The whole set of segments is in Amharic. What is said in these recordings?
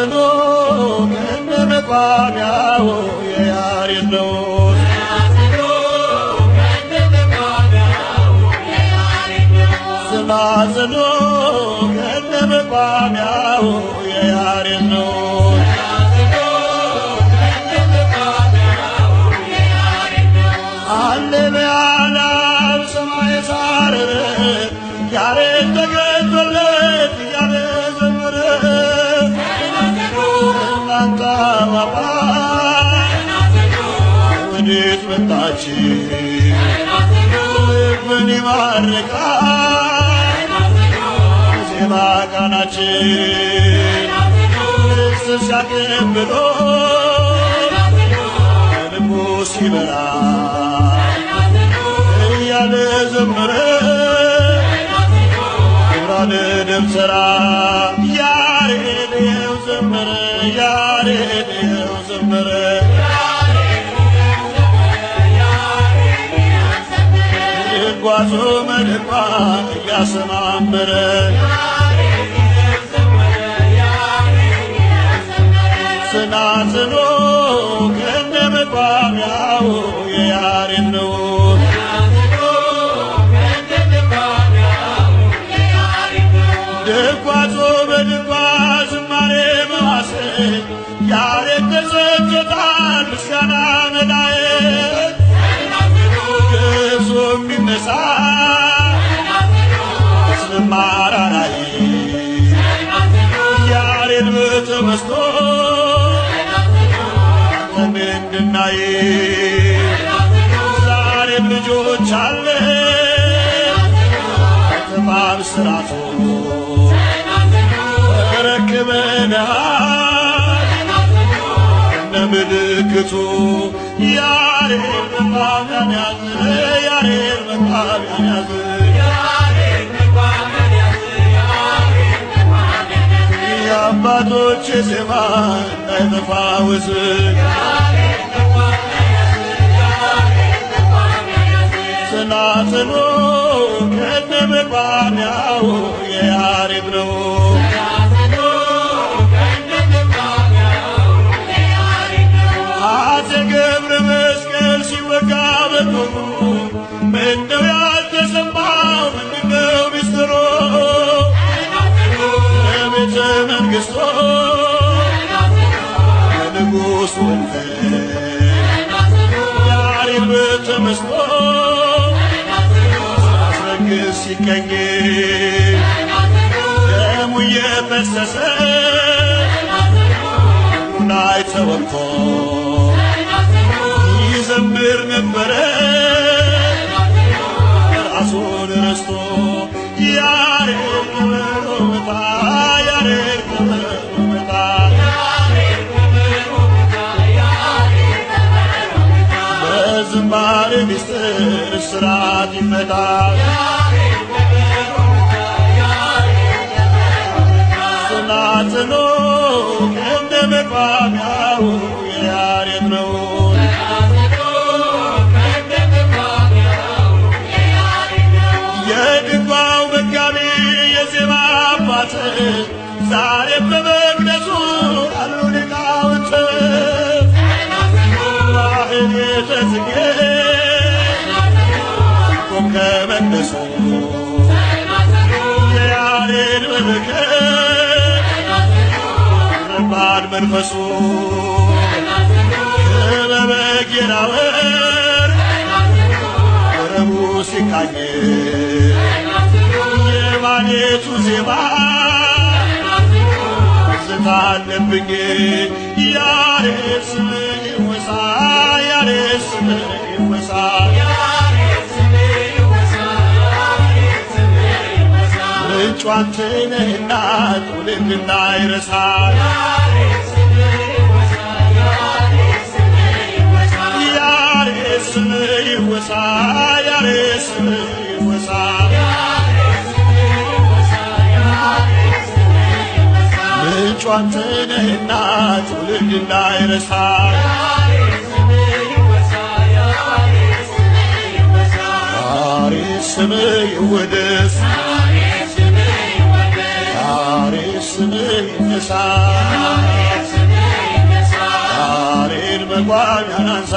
ጽናጽኑ ከነመቋሚያው የያሬድ ነው። ጽናጽኑ ከነመቋሚያው የያሬድ ነው። ሃሌሉያ ለአብ ሰማየ ሳረረ ያሬድ ተገኝቶለት እያለ ዘመረ። እናንተ አባት ወዴት መጣችሁ? ልብን ይማርካል ዜማ ቃናችን እስትንፋስ ሲያቀብሎ ልቡ ሲበራ እያለ ዘመረ። ክብራን ደብተራ ያሬድ ይኸው ዘመረ። ያሬድ ይኸው ዘመረ። ድጓዞ መድጓ እያሰማመረ ጽናጽኑ ከነመቋሚያው የያሬድ ነው። ድጓዞ በድጓ ዝማሬ መዋሥዕ ያሬድ ተሰጥቶታል ምስጋና መላእክት። ግዕዙ የሚነሳ ዝማሬ አራራይ ያሬድ በተመስጦ አንተ ምንድናዬ ዛሬም ልጆች አለ ተማም ስራቶ ተረክበናል እነ ምልክቱ ያሬድ መቋሚያን ያዝ ያሬድ መቋሚያን ያዝ የአባቶች ዜማ እንዳይጠፋ ወዝን ጽናጽኑ ከነመቋሚያው የያሬድ ነው። አፄ ገብረ መስቀል ሲወጋ በጦሩ ምነው ያልተሰማው ምንድነው ሚስጥሩ? በቤተ መንግሥቱ የንጉሥ ወንበር ያሬድ በተመስጦ ሲያስረግዝ ሲቀኝ ደሙ እየፈሰሰ ላይ ተወግቶ ይዘምር ነበረ ራሱን ረስቶ። ያሬድ ከበሮ መታ ያሬድ ከበሮ መታ በዝማሬ ምስጢር እስራት ይፈታል። ጽናጽኑ ከነመቋሚያው የያሬድ ነው። የድጓው መጋቢ የዜማ አባት ዛሬም በመቅደሱ አሉ ሊቃውንት። ማኅሌተ ጽጌ ቆም ከመቅደሱ የያሬድ በረከት ረባድ መንፈሱ ክበበ ጌራ ወርቅ ወረቡ ሲቃኝ የማኅሌቱ ዜማ ትዝታ አለብኝ። ያሬድ ስምህ ይወሳ ያሬድ ስምህ ይወሳ ምንጩ አንተ ነህና ትውልድና ይረሳል። ያሬድ ስምህ ይወሳ ያሬድ ስምህ ይወሳ ምንጩ አንተ ነህና ትውልድና ይረሳል። ያሬድ ስምህ ይወደስ ያሬድ ስምህ ይነሳ መቋሚያን አንሳ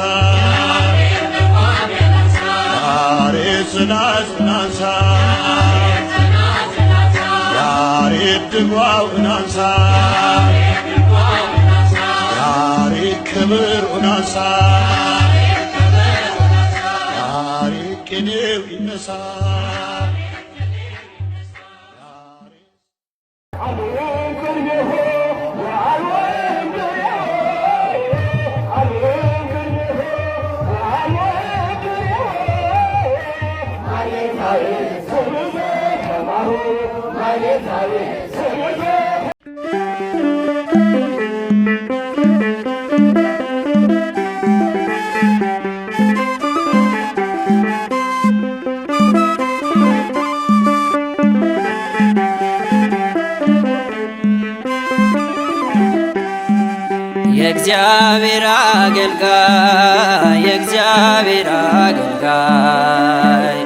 ያሬድ ጽናጽን አንሳ ያሬድ ድጓውን አንሳ ያሬድ ክብሩን አንሳ ያሬድ ቅኔው ይነሳ የእግዚአብሔር አገልጋይ የእግዚአብሔር አገልጋይ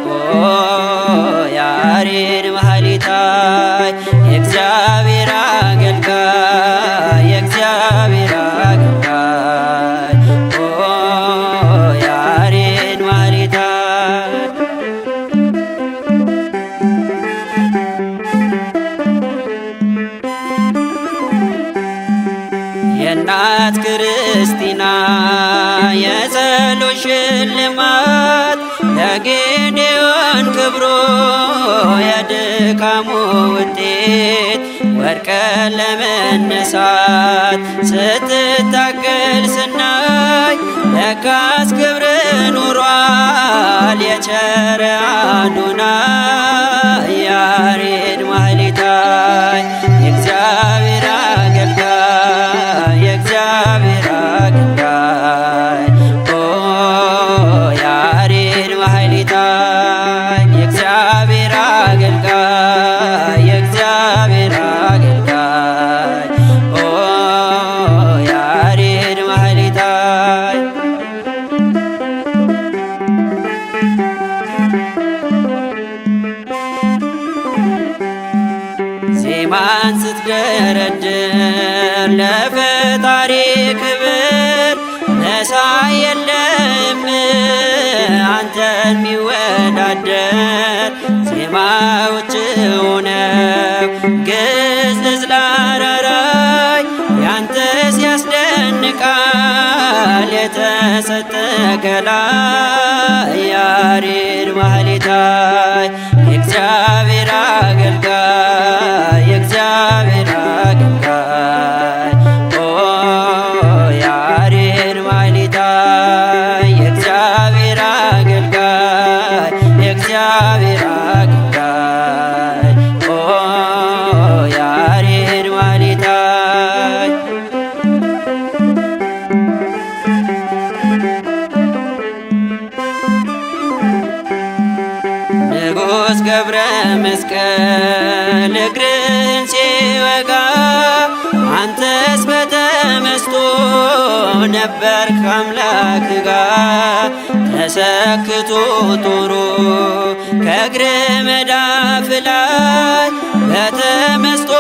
ያሬድ ማህሌታይ የእግዚአብሔር አገልጋይ የእግዚአብሔር አገልጋይ ያሬድ ማህሌታይ የእናት ክርስቲና የጸሎት ሽልማት ለጌዴዎን ክብሮ የድካሙ ውጤት ወድቀ ለመነሳት ስትታገል ስናይ ለካስ ክብር ኑሯል የቸረ አዶናይ ያሬድ ማህሌታይ የእግዚአብሔር አገልጋይ የእግዚአብሔር አገልጋይ ያሬድ ማህሌታይ የእግዚአብሔር አገልጋይ የእግዚአብሔር አገልጋይ ያሬድ ማህሌታይ ዜማን ስትደረድር ለፈጣሪ ክብር መሳይ የለም አንተን ሚወዳደር ዜማዎች ሆነው ግዝዝ ላራራይ ያንተስ ያስደንቃል የተሰጠ ከላይ ያሬድ ማህሌታይ የእግዚአብሔር አገልጋይ የእግዚአብሔር አገልጋይ ያሬድ ማህሌታይ የእግዚአብሔር አገልጋይ የእግዚአብሔር አገልጋይ ያሬድ ማህሌታይ ንጉሥ ገብረ መስቀል እግርን ሲወጋ አንተስ በተመስጦ ነበር ከአምላክ ጋር ተሰክቶ ጦሩ ከእግር መዳፍ ላይ በተመስጦ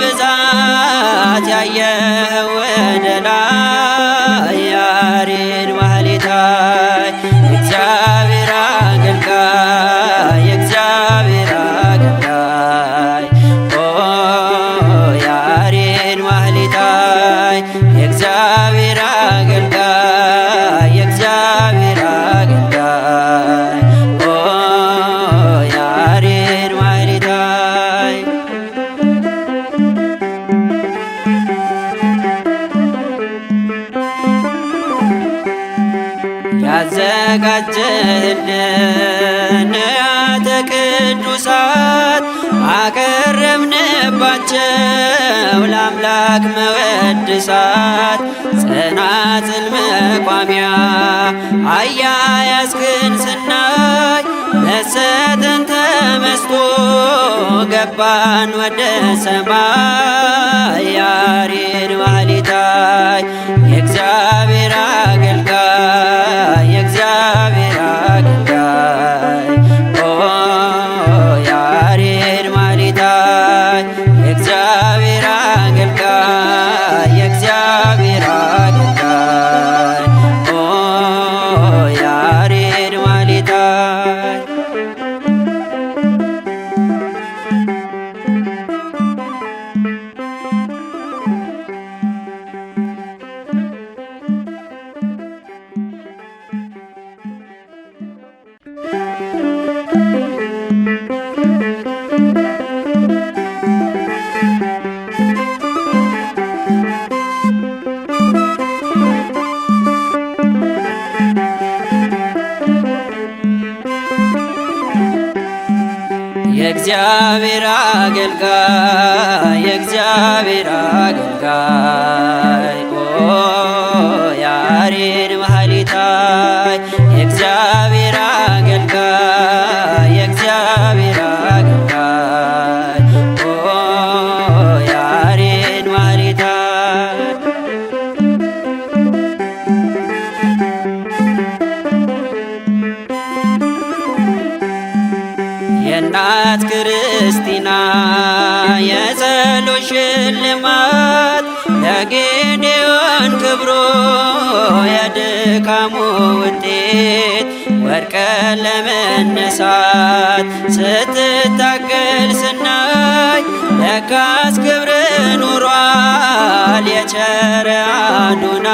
ብዛት ያየኸው ወደ ላይ ያሬድ ማህሌታይ የእግዚአብሔር አገልጋይ የእግዚአብሔር አገልጋይ ያሬድ ማህሌታይ የእግዚአብሔር አገልጋይ የእግዚአብሔር አገልጋይ ያሬድ ማህሌታይ ያዘጋጀህልን ንዋያተ ቅዱሳት አቀረብንባቸው ለአምላክ መወድሳት ጸናጽል መቋሚያ አያያዝክን ስናይ መሰጠን ተመስጦ ገባን ወደ ሰማይ ያሬድ ማህሌታይ የእግዚአብሔር አገልጋይ የእግዚአብሔር አገልጋይ ያሬድ ማህሌታይ የእግዚአብሔር አገልጋይ የእግዚአብሔር አገልጋይ የእግዚአብሔር አገልጋይ የእግዚአብሔር አገልጋይ ያሬድ ማህሌታይ የእግዚአብሔር አገልጋይ የእግዚአብሔር አገልጋይ ያሬድ ማህሌታይ የእናት ክርስቲና የጸሎት ሽልማት ለጌዴዎን ክብሮ የድካሙ ውጤት ወድቀ ለመነሳት ስትታገል ስናይ ለካስ ክብር ኑሯል የቸረ አዶናይ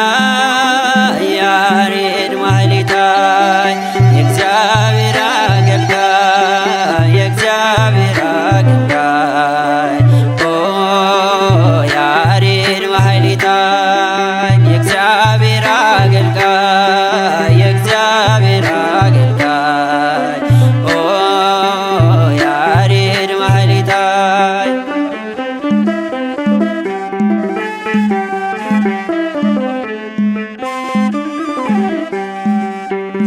ያሬድ ማህሌታይ የእግዚአብሔር አገልጋይ የእግዚአብሔር አገልጋይ ያሬድ ማህሌታይ የእግዚአብሔር አገልጋይ የእግዚአብሔር አገልጋይ ያሬድ ማህሌታይ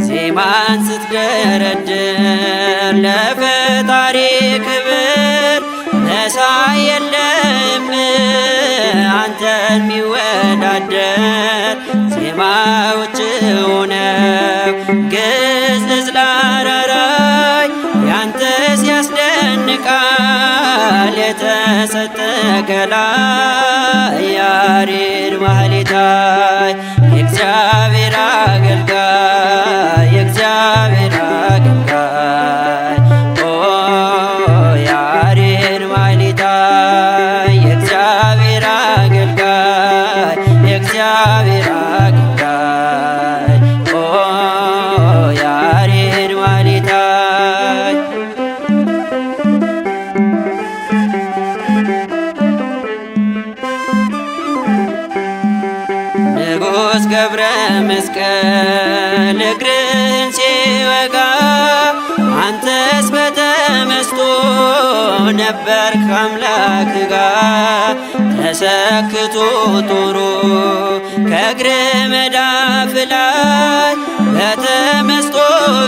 ዜማን ስትደረድር ለፈጣሪ ክብር መሳይ የለም አንተን ሚወዳደር ዜማዎች ሆነው ግዕዝ ላራራይ ያንተስ ያስደንቃል የተሰጠ ከላይ ያሬድ ማህሌታይ የእግዚአብሔር አገልጋይ የእግዚአብሔር አገልጋይ ያሬድ ማህሌታይ የእግዚአብሔር አገልጋይ የእግዚአብሔር አገልጋይ ያሬድ ማህሌታይ ንጉሥ ገብረ መስቀል እግርህን ሲወጋ አንተስ በተመስጦ ነበርክ ከአምላክ ጋር ተሰክቶ ጦሩ ከእግር መዳፍ ላይ በተመስጦ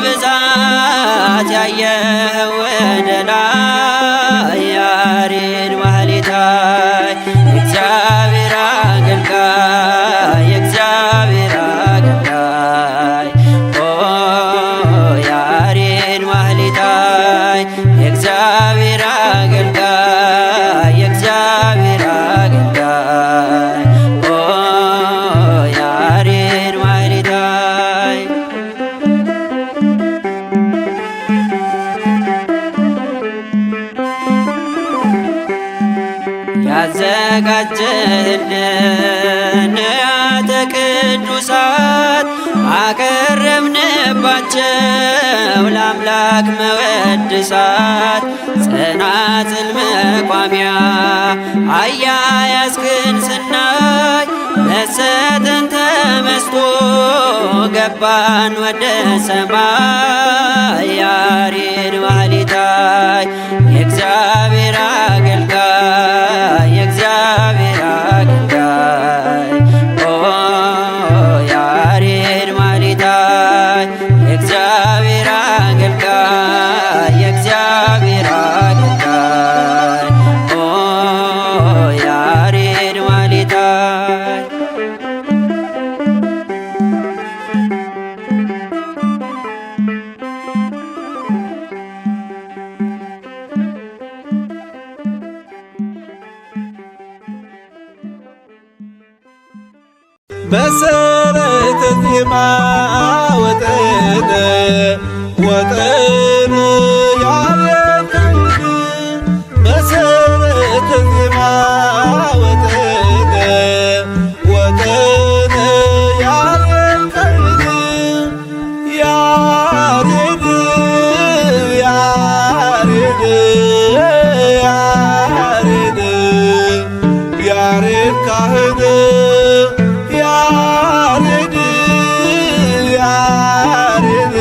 ብዛት ያየኸው ወደ ላይ ያሬድ ማህሌታይ የእግዚአብሔር አገልጋይ የእግዚአብሔር አገልጋይ ያሬድ ማህሌታይ የእግዚአብሔር አገልጋይ የእግዚአብሔር አገልጋይ ያሬድ ማህሌታይ ያዘጋጀህልን ንዋያተ ቅዱሳት አቀረብንባቸው ለአምላክ መወድሳት ጸናጽል መቋሚያ አያያዝክን ስናይ መሰጠን ተመስጦ ገባን ወደ ሰማይ ያሬድ ማህሌታይ የእግዚአብሔር አገልጋይ የእግዚአብሔር አገልጋይ ያሬድ ማህሌታይ የእግዚአብሔር አገልጋይ የእግዚአብሔር አገልጋይ ያሬድ ማህሌታይ መሰረተ ዜማ ወጠን ያለቀልድ መሰረተ ዜማ ወጠን ያለቀልድ ያሬድ ያሬድ ያሬድ ያሬድ ካህን ያሬድ ያሬድ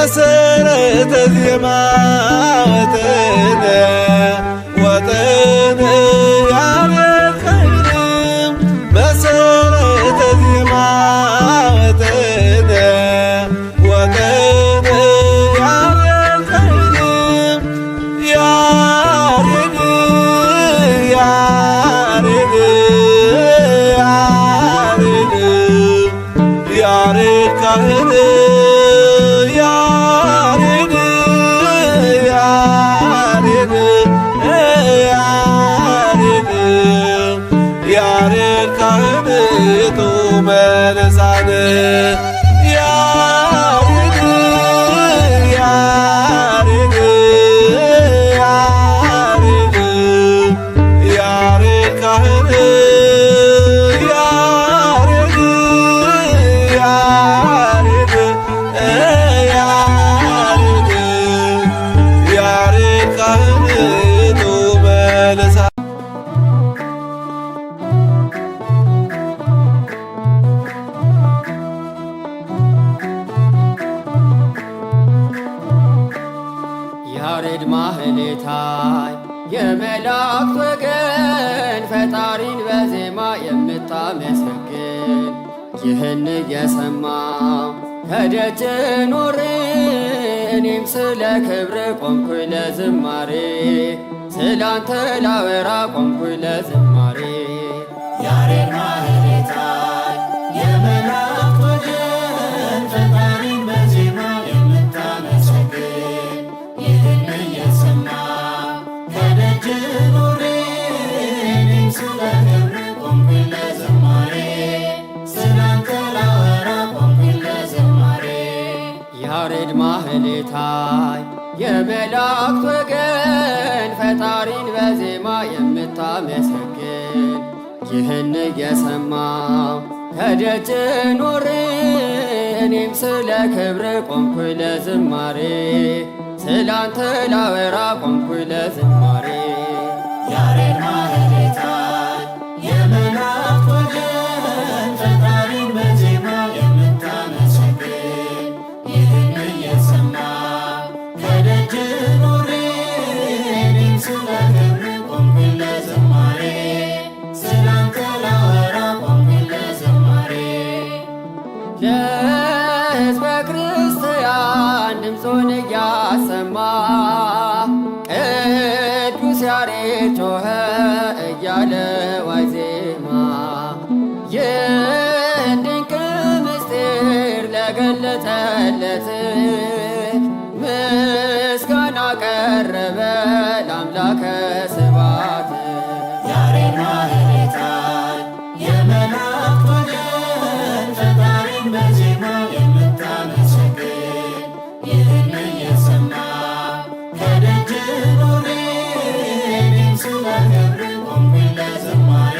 መሰረተ ዜማ ወጥን ያረከይንም መሰረተ ዜማ ወጥን ያረከይንም ያሬድ ያሬድ ያሬድ ያሬድ ካህን ያሬድ ካህን ጡመ ልሳን ያሬድ ያሬድ ያሬድ ያሬድ ካህን ያሬድ ያሬድ ያሬድ ያሬድ ካህን ጡመ ልሳን ያሬድ ማህሌታይ የመላእክት ወገን ፈጣሪን በዜማ የምታመሰግን ይህን የሰማው ከደጅ ኖሬ እኔም ስለ ክብር ቆምኩኝ ለዝማሬ ስላንተ ላወራ ቆምኩኝ ለዝማሬ ያሬድ ማህሌታይ የመላእክት ወገን ፈጣሪን በዜማ የምታመሰግን ይህን እየሰማሁ ከደጅ ኖሬ እኔም ስለ ክብር ቆምኩኝ ለዝማሬ ስላንተ ላወራ ቆምኩኝ ለዝማሬ ያሬድ ማህሌታይ የመላእክት ወገን ፈጣሪን በዜማ የምታመሰግን ይህን የሰማው ከደጅ ኖሬ እኔም ስለ ክብር ቆምኩኝ ለዝማሬ ስላንተ ላወራ ቆምኩኝ ለዝማሬ ያሬድ ማህሌታይ የመላእክት ወገን ፈጣሪን በዜማ የምታመሰግን ይህን እየሰማሁ ከደጅ ኖሬ እኔም ስለ ክብር ቆምኩኝ ለዝማሬ ስላንተ ላወራ ቆምኩኝ ለዝማሬ ለሕዝበ ክርስቲያን ድምፁን እያሰማ ቅዱስ ያሬድ ጮኸ እያለ ዋዜማ ይህን ድንቅ ምስጢር ለገለጸለት ምስጋና ቀረበ ለአምላከ ስብሐት ያሬድ ማህሌታይ የመላእክት ወገን ፈጣሪን በዜማ የምታመሰግን ይህን እየሰማሁ ከደጅ ኖሬ እኔም ስለ ክብር ቆምኩኝ ለዝማሬ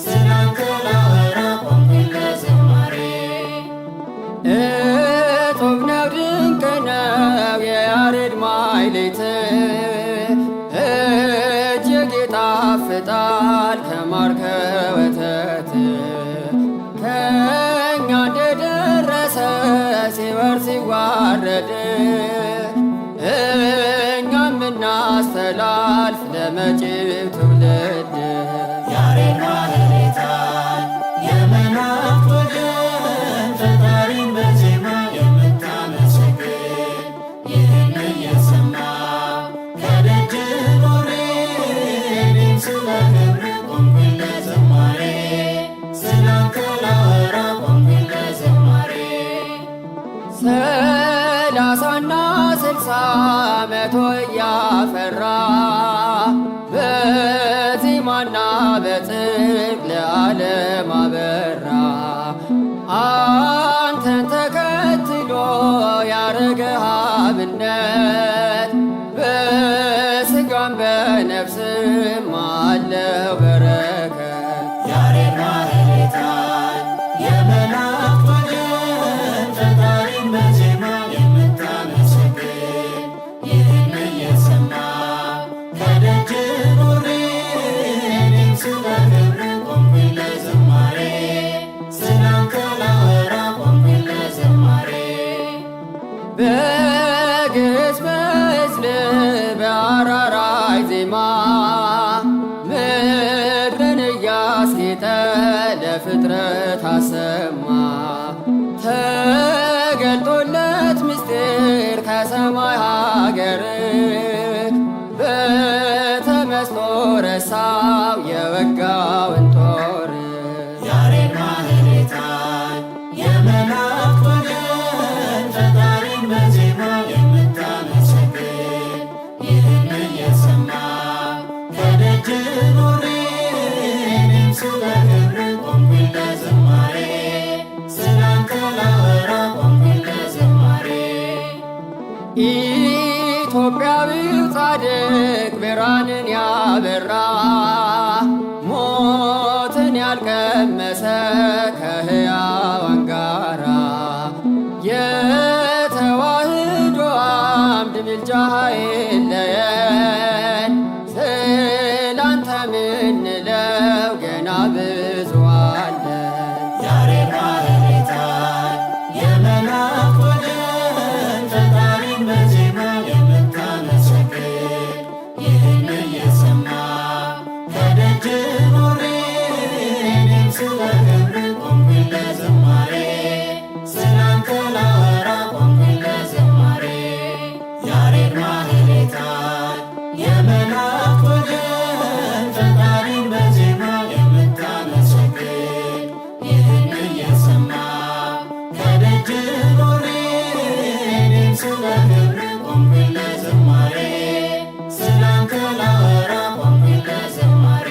ስላንተ ላወራ ቆምኩኝ ለዝማሬ እጹብ ነው ድንቅ ነው የያሬድ ማሕሌት እጅግ ይጣፍጣል ከማር ከወተት ከእኛ እንደደረሰ ሲወርድ ሲዋረድ እኛም እናስተላልፍ ለመጪው ትውልድ ያሬድ ማህሌታይ የመላእክት ወገን ፈጣሪን በዜማ የምታመሰግን ይህን እየሰማሁ ከደጅ ኖሬ እኔም ስለ ክብር ቆምኩኝ ለዝማሬ ስላንተ ላወራ ቆምኩኝ ለዝማሬ 30ና 60 መቶ እያፈራ በዜማና በጽድቅ ለዓለም አበራ አንተን ተከትሎ ያረገ አብነት በሥጋም በነፍስም አለው በረከት ያሬድ ማህሌታይ የመላእክት ወገን ፈጣሪን በዜማ የምታመሰግን ይህን እየሰማሁ ከደጅ ኖሬ እኔም ስለ ክብር ቆምኩኝ ለዝማሬ ስላንተ ላወራ ቆምኩኝ ለዝማሬ አጌጠ ለፍጥረት አሰማ ተገልጦለት ምስጢር ከሰማይ ሀገር በተመስጦ ረሳው የወጋውን ጦር ያሬድ ማህሌታይ የመላእክት ወገን ፈጣሪን በዜማ የምታመሰግን ይህን እየሰማሁ ከደጅ ኖሬ እኔም ስለ ክብር ቆምኩኝ ለዝማሬ ስላንተ ላወራ ቆምኩኝ ለዝማሬ ኢትዮጵያዊው ጻድቅ ብርሃንን ያበራ ሞትን ያልቀመሰ ከሕያዋን ጋራ የተዋህዶ አምድ ምልጃህ አይለየን ስላንተ ምንለው ገና ብዙ አለን። ያሬድ ማህሌታይ የመላእክት ወገን ፈጣሪን በዜማ የምታመሰግን ይህን እየሰማሁ ከደጅ ኖሬ እኔም ስለ ክብር ቆምኩኝ ለዝማሬ ስላንተ ላወራ ቆምኩኝ ለዝማሬ ያሬድ ማህሌታይ የመላእክት ወገን ፈጣሪን በዜማ የምታመሰግን ይህን እየሰማሁ ከደጅ ኖሬ እኔም ስለ ክብር ቆምኩኝ ለዝማሬ ስላንተ ላወራ ቆምኩኝ ለዝማሬ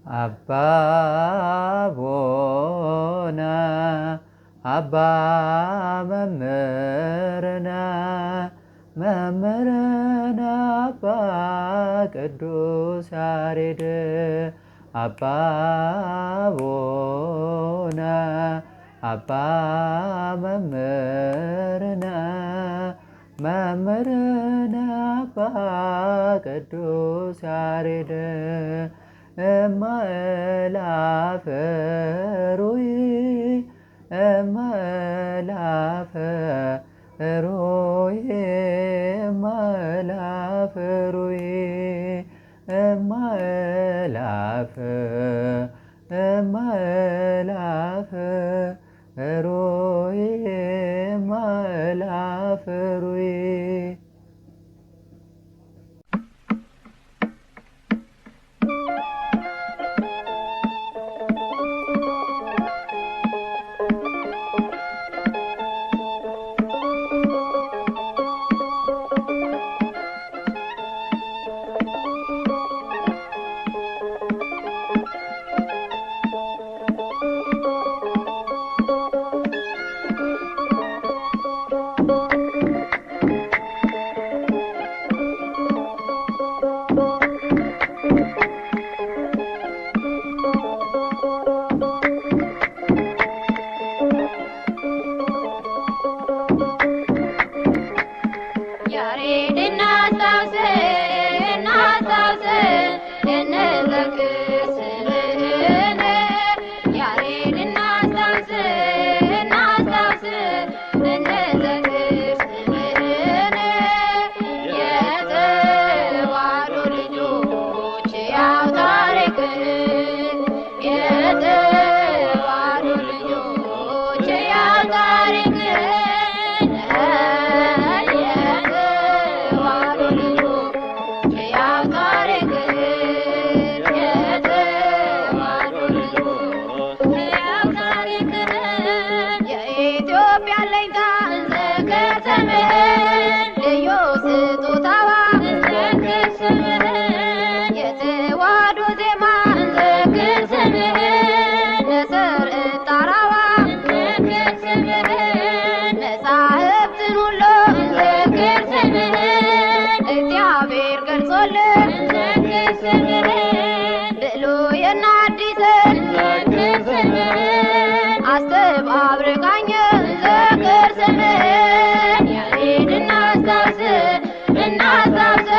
አባ ቦና አባ መምህርና መምህርና አባ ቅዱስ ያሬድ አባ ቦና አባ መምህርና መምህርና አባ ቅዱስ ያሬድ እማእላፈ ሩይ እማእላፈ ሩይ እማእላፈ ሩይ እማእላፈ እማእላፈ ሩይ እማእላፈ ሩይ እግዚአብሔር ገልጾልን የብሉይና አዲስን ዘክር ስምህን አስተባብረቃኝ ዘክር ስምህን ያሬድ እናስታውስ እናስታውስ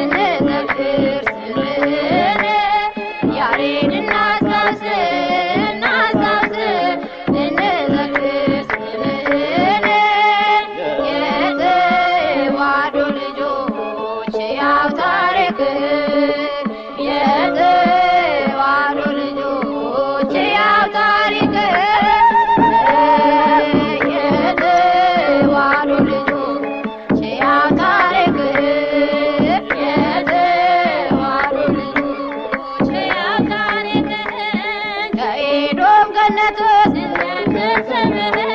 እንዘክር ስምህን ያሬድ እናስታውስ እናስታውስ እንዘክር ስምህን የተዋሕዶ ልጆች ያው ታሪክ የተዋሕዶ ልጆች ያው ታሪክ የተዋሕዶ ልጆች ያው ታሪክ የተዋሕዶ ልጆች ያው ታሪክ ከኤዶም ገነት ዘክር ስምህን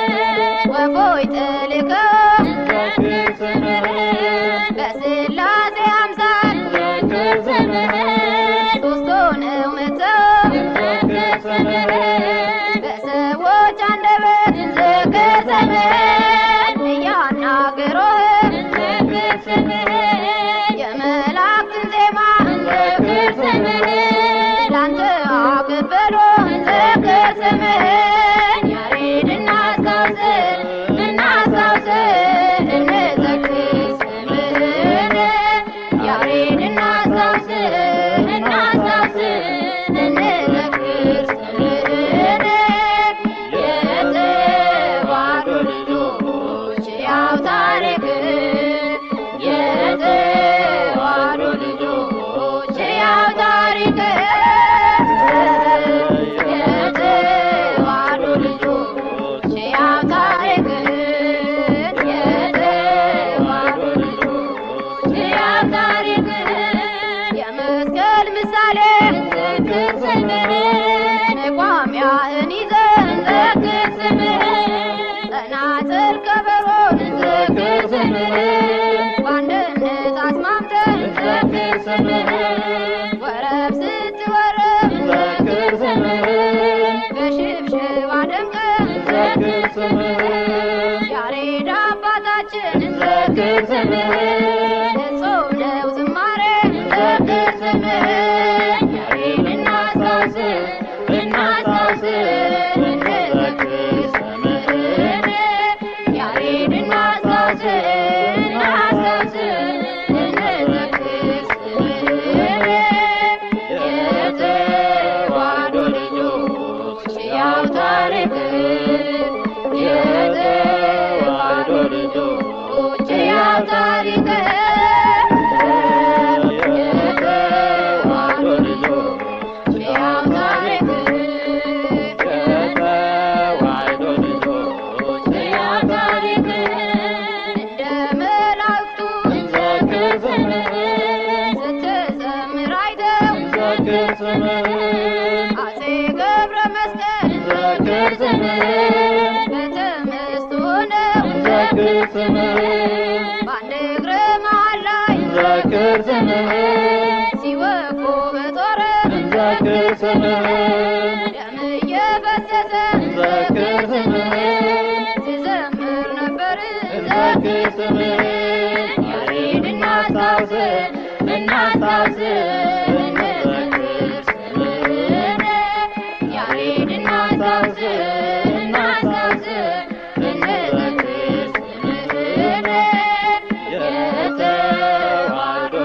ወፎች ጠልቀው ዘክር ስምህን በሥላሴ አምሳል ዘክር ስምህን ሦስት ሆነው መጥተው ዘክር ስምህን በሰዎች አንደበት ዘክር ስምህን እያናገሩህ ዘክር ስምህን የመላእክትን ዜማ ዘክር ስምህን ላንተ አቀበሉ ዘክር ስምህን ያሬድ እናስታውስ እናስታውስ እንዘክር ስምህን ያሬድ እናስታውስ እናስታውስ እንዘክር ስምህን የተዋሕዶ ልጆች ያው ታሪክ የተዋሕዶ ልጆች ያው ታሪክ የተዋሕዶ ልጆች ያው ታሪክ የተዋሕዶ ልጆች ያው ታሪክ የመስቀል ምሳሌ ዘክር ስምህን መቋሚያህን ይዘን ዘክር ስምህን ጸናጽል ከበሮን ዘክር ስምህን በአንድነት አስማምተን ዘክር ስምህን ወረብ ስትወረብ ዘክር ስምህን በሽብሽብ አደምቀን ዘክር ስምህን ያሬድ አባታችን ዘክር ስምህን እጹብ ነው ዝማሬ ዘክር ስምህን ያሬድ እናስታውስ እናስታውስ እንዘክር ስምህን ያሬድ እናስታውስ እናስታውስ እንዘክር ስምህን የተዋሕዶ ልጆች ያው ታሪክ የተዋሕዶ ልጆች ያው ታሪክ የተዋሕዶ ልጆች ያው ታሪክ የተዋሕዶ ልጆች ያው ታሪክ እንደ መላእክቱ ዘክር ስምህን ስትዘምር አይተው ዘክር ስምህን አፄ ገብረ መስቀል ዘክር ስምህን በተመስጦ ሆነው ዘክር ስምህን በአንድ እግረ መሃል ላይ ዘክር ስምህን ሲወጉ በጦር ዘክር ስምህን ደም እየፈሰሰ ዘክር ስምህን ሲዘምር ነበር ዘክር ስምህን ያሬድ እናስታውስ እናስታውስ እንዘክር ስምህን ያሬድ እናስታውስ እናስታውስ እንዘክር ስምህን የተዋሕዶ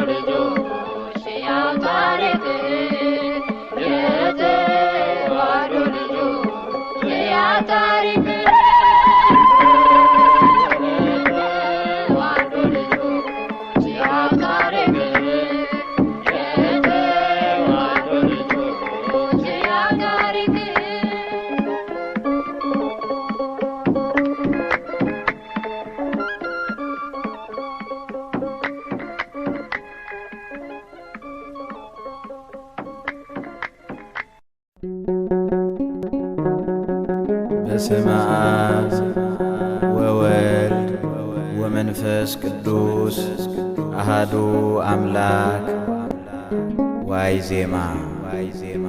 ልጆች ያው ታሪክ የተዋሕዶ ልጆች ያው ታሪክ የተዋሕዶ ልጆች ያው ታሪክ የተዋሕዶ ልጆች ያው ታሪክ በስመ አብ ወወልድ ወመንፈስ ቅዱስ አሃዱ አምላክ ዋይ ዜማ ዋይ ዜማ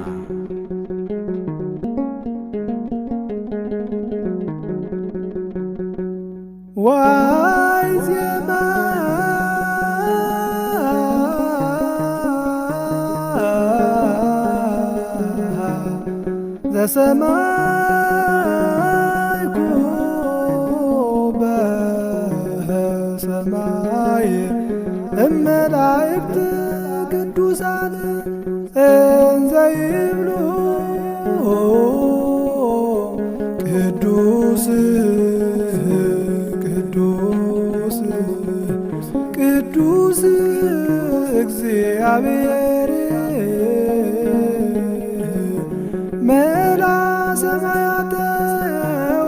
ዘሰማይኩ በሰማይ እመላእክት ቅዱሳን እንዘ ይብሉ ቅዱስ ቅዱስ ቅዱስ እግዚአብሔር መላ ሰማያተ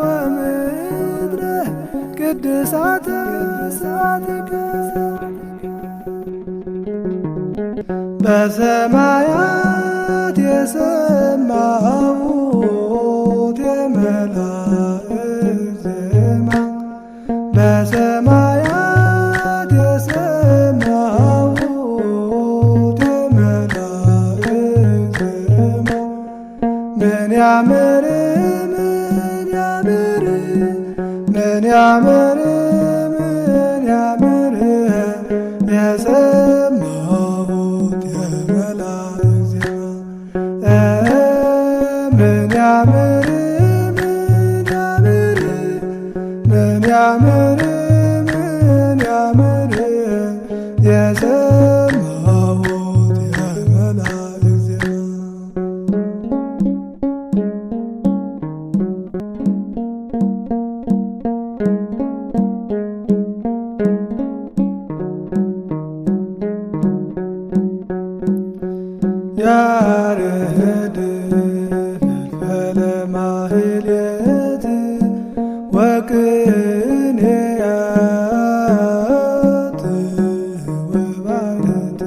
ወምድረ ቅድሳተ ስብሐቲከ በሰማያት የሰማሁት የመላእክት ዜማ በሰማያት የሰማሁት የመላእክት ዜማ ምን ያምር ምን ያምር ምን ያምር ምን ያምር የሰማሁት የመላእክት ዜማ ምን ያምር ምን ያምር ምን ያምር ምን ያምር የሰማሁት የመላእክት ዜማ ያሬድ ፈልፈለ ማህሌት ወቅኔያት ወባሕት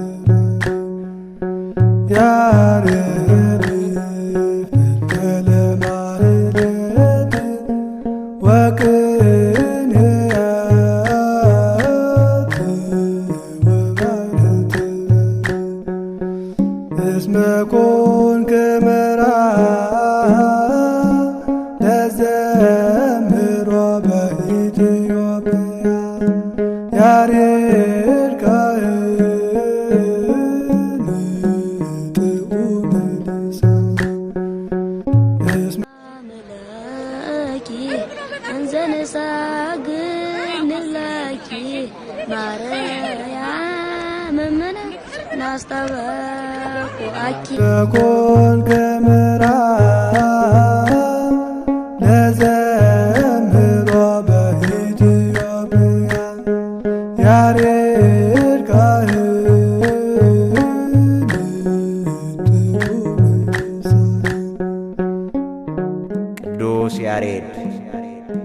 ያሬድ ፈልፈለ ማህሌት ወቅኔያት ወባሕት እስመ ኮንከ መርዓ ለዘምሮ በኢትዮጵያ ያሬድ ካህን ጥዑመ ልሳን አምላኪ እንዘንሳግንላኪ ማርያም እምነ ናስተበኩአኪ በኮንከ መርዓ ለዘምሮ በኢትዮጵያ ያሬድ ካህን ጥዑመ ልሳን ቅዱስ ያሬድ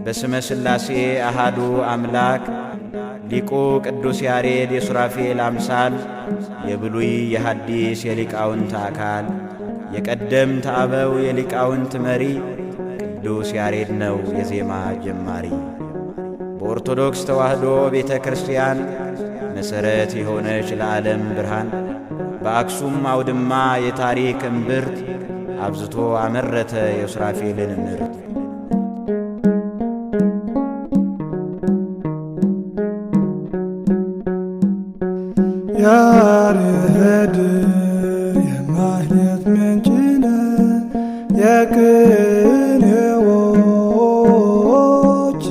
በስመ ሥላሴ አሃዱ አምላክ ሊቁ ቅዱስ ያሬድ የሱራፌል አምሳል የብሉይ የሐዲስ የሊቃውንት አካል የቀደምት አበው የሊቃውንት መሪ ቅዱስ ያሬድ ነው የዜማ ጀማሪ። በኦርቶዶክስ ተዋሕዶ ቤተ ክርስቲያን መሠረት የሆነች ለዓለም ብርሃን በአክሱም አውድማ የታሪክ እምብርት አብዝቶ አመረተ የሱራፌልን ምርት። ያሬድ የማህሌት ምንጭ ነህ የቅኔዎች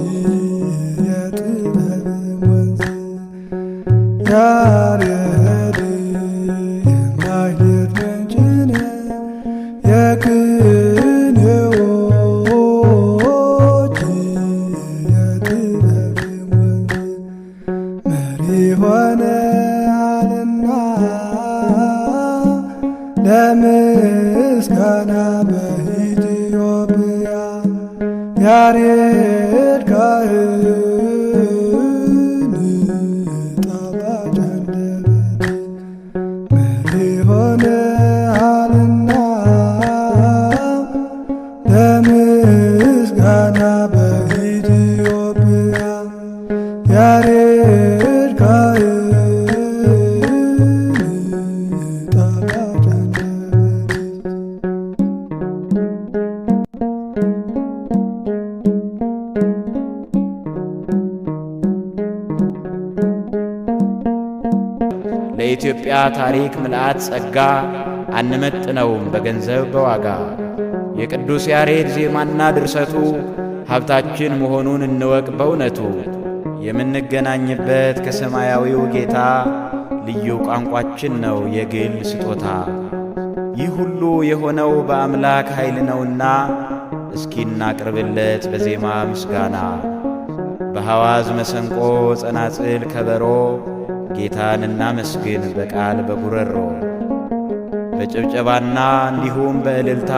የጥበብ ወንዝ ያሬድ የማህሌት ምንጭ ነህ የቅኔዎች የጥበብ ወንዝ መሪ ሆነ ለምስጋና በኢትዮጵያ ያሬድ ካህን ጣፋጭ አንደበት መሪ ሆነሃልና ለምስጋና በኢትዮጵያ ያሬድ ካህን ለኢትዮጵያ ታሪክ ምልአት ጸጋ አንመጥነውም በገንዘብ በዋጋ የቅዱስ ያሬድ ዜማና ድርሰቱ ሀብታችን መሆኑን እንወቅ በእውነቱ። የምንገናኝበት ከሰማያዊው ጌታ ልዩ ቋንቋችን ነው የግል ስጦታ። ይህ ሁሉ የሆነው በአምላክ ኃይል ነውና እስኪ እናቅርብለት በዜማ ምስጋና። በሐዋዝ መሰንቆ፣ ጸናጽል፣ ከበሮ ጌታን እናመስግን በቃል በጉረሮ። በጭብጨባና እንዲሁም በእልልታ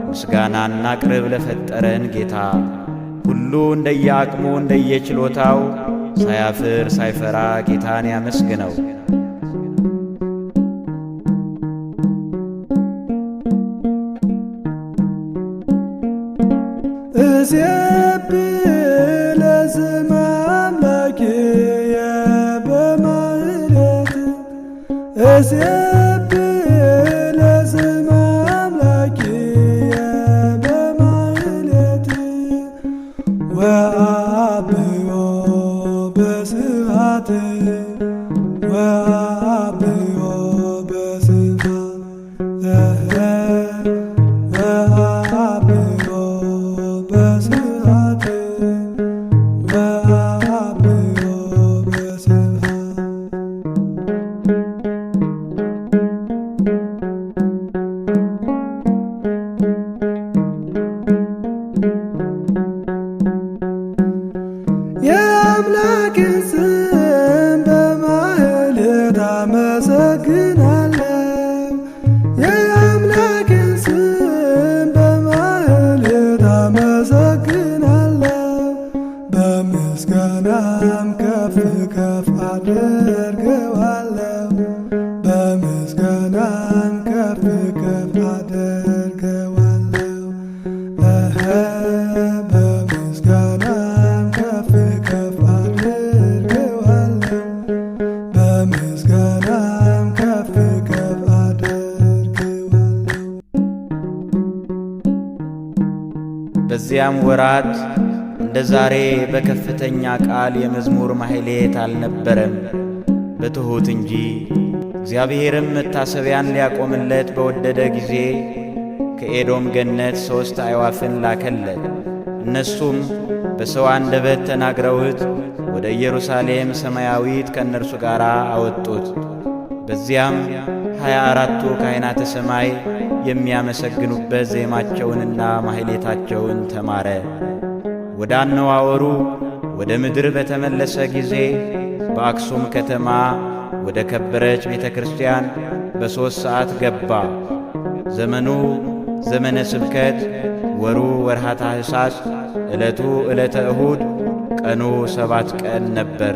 ምስጋና እናቅርብ ለፈጠረን ጌታ። ሁሉ እንደየአቅሙ እንደየችሎታው ሳያፍር ሳይፈራ ጌታን ያመስግነው። እሴብሕ ለስመ አምላክየ በማኅሌት እሴብሕ ለስመ አምላክየ በማኅሌት ወአብዮ በስብሐት ወአብዮ በስብሐት ወአብዮ በስብሐት ወአብዮ በስብሐት የአምላክን ስም በማኅሌት አመሰግናለሁ። የአምላክን ስም በማኅሌት አመሰግናለሁ። በምስጋናም ከፍ ከፍ አደርገዋለሁ። በምስጋናም ከፍ ከፍ አደርገዋለሁ። በምስጋናም ከፍ ከፍ አደርገዋለሁ። በምስጋናም ከፍ ከፍ አደርገዋለሁ። በዚያም ወራት እንደ ዛሬ በከፍተኛ ቃል የመዝሙር ማኅሌት አልነበረም፣ በትሑት እንጂ። እግዚአብሔርም መታሰቢያን ሊያቆምለት በወደደ ጊዜ ከኤዶም ገነት 3 አዕዋፍን ላከለት። እነሱም በሰው አንደበት ተናግረውት ወደ ኢየሩሳሌም ሰማያዊት ከእነርሱ ጋር አወጡት። በዚያም 24ቱ ካህናተ ሰማይ የሚያመሰግኑበት ዜማቸውንና ማኅሌታቸውን ተማረ። ወደ አነዋወሩ ወደ ምድር በተመለሰ ጊዜ በአክሱም ከተማ ወደ ከበረች ቤተ ክርስቲያን በ3 ሰዓት ገባ። ዘመኑ ዘመነ ስብከት፣ ወሩ ወርሃ ታኅሳስ፣ ዕለቱ ዕለተ እሁድ፣ ቀኑ 7 ቀን ነበር።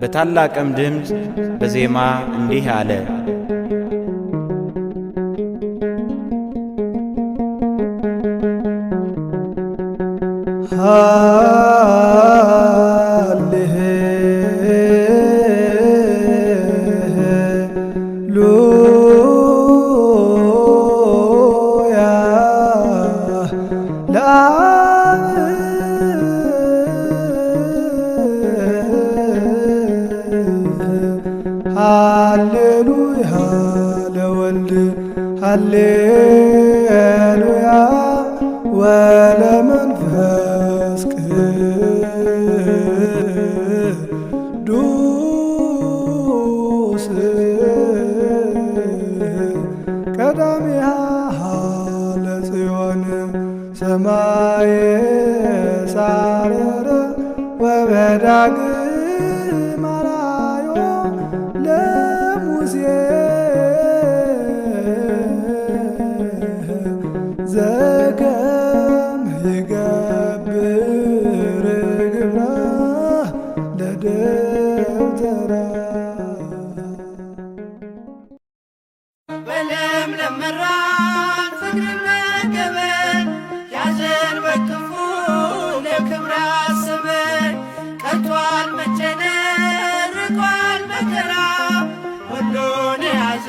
በታላቅም ድምፅ በዜማ እንዲህ አለ። ሃሌሉያ ለአብ ሃሌሉያ ለወልድ ሃሌሉያ ወለመንፈስ ቅዱስ ቀዳሚሃ ለጽዮን ሰማየ ሳረረ ወበዳግም አርአዮ ለሙሴ ዘከመ ይገብር ግብራ ለደብተራ በለምለም መራን ፍቅርን መገበን ያዘን በክፉ ለክብር አስበን ቀርቷል መጨነቅ ርቋል መከራ ሁሉን ያዘ